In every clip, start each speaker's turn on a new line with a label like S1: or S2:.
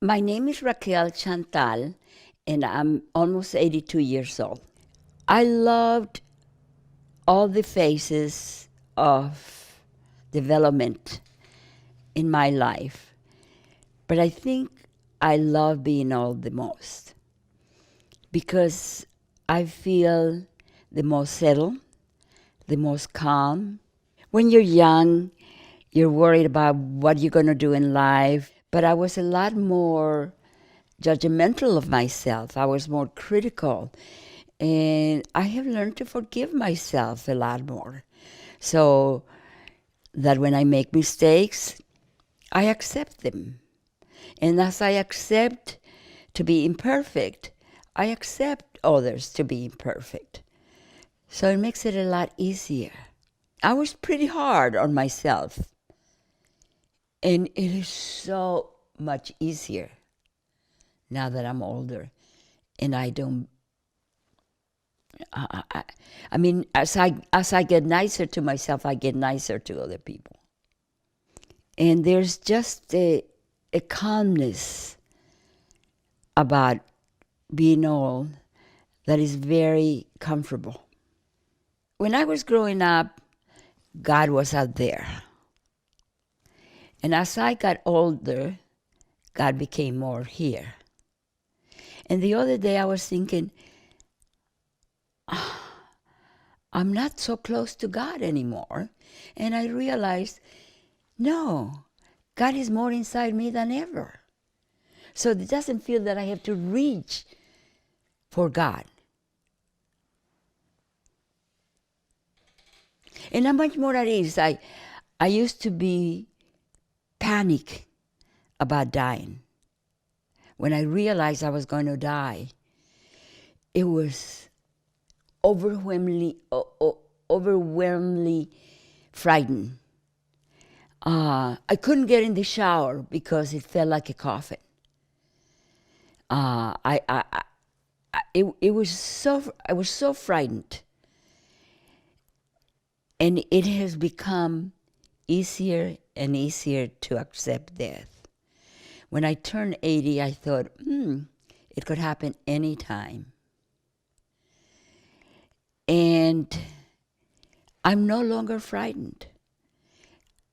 S1: My name is Raquel Chantal, and I'm almost 82 years old. I loved all the phases of development in my life, but I think I love being old the most because I feel the most settled, the most calm. When you're young, you're worried about what you're going to do in life, but I was a lot more judgmental of myself. I was more critical. And I have learned to forgive myself a lot more. So that when I make mistakes, I accept them. And as I accept to be imperfect, I accept others to be imperfect. So it makes it a lot easier. I was pretty hard on myself. And it is so much easier now that I'm older and I don't. I mean, as I get nicer to myself, I get nicer to other people. And there's just a calmness about being old that is very comfortable. When I was growing up, God was out there. And as I got older, God became more here. And the other day I was thinking, I'm not so close to God anymore. And I realized, no, God is more inside me than ever. So it doesn't feel that I have to reach for God. And how much more at ease. I used to be panic about dying. When I realized I was going to die, it was overwhelmingly frightened. I couldn't get in the shower because it felt like a coffin. I was so frightened, and it has become easier and easier to accept death. When I turned 80, I thought, it could happen anytime. And I'm no longer frightened.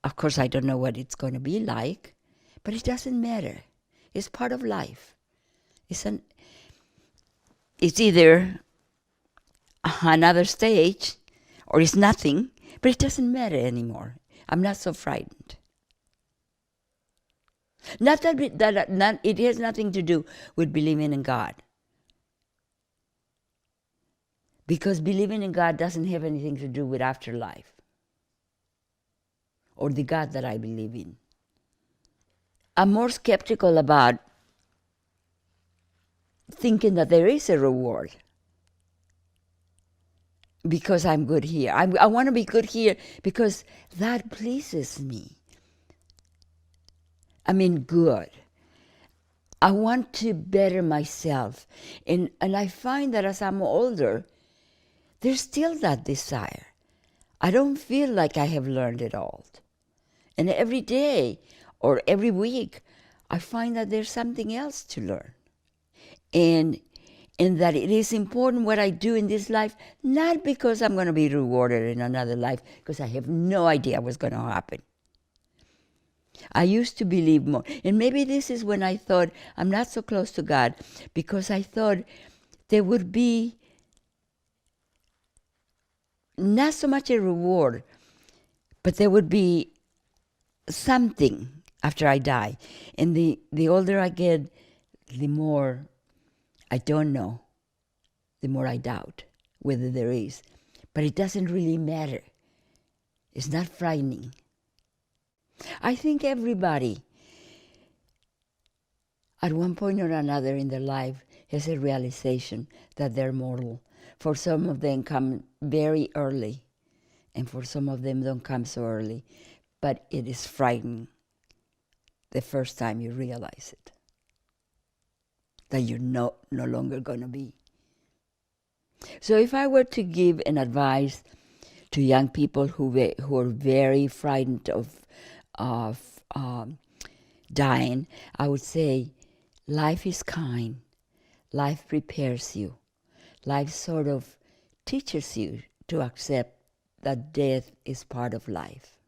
S1: Of course, I don't know what it's going to be like, but it doesn't matter. It's part of life. It's either another stage or it's nothing, but it doesn't matter anymore. I'm not so frightened. Not that it has nothing to do with believing in God. Because believing in God doesn't have anything to do with afterlife or the God that I believe in. I'm more skeptical about thinking that there is a reward because I'm good here. I want to be good here because that pleases me. I mean, good. I want to better myself. And I find that as I'm older, there's still that desire. I don't feel like I have learned it all. And every day or every week, I find that there's something else to learn. And that it is important what I do in this life, not because I'm going to be rewarded in another life, because I have no idea what's going to happen. I used to believe more. And maybe this is when I thought I'm not so close to God, because I thought there would be not so much a reward, but there would be something after I die. And the older I get, the more I don't know, the more I doubt whether there is. But it doesn't really matter. It's not frightening. I think everybody, at one point or another in their life, has a realization that they're mortal. For some of them come very early, and for some of them don't come so early. But it is frightening the first time you realize it, that you're no longer going to be. So if I were to give an advice to young people who are very frightened of dying, I would say, Life is kind. Life prepares you. Life sort of teaches you to accept that death is part of life.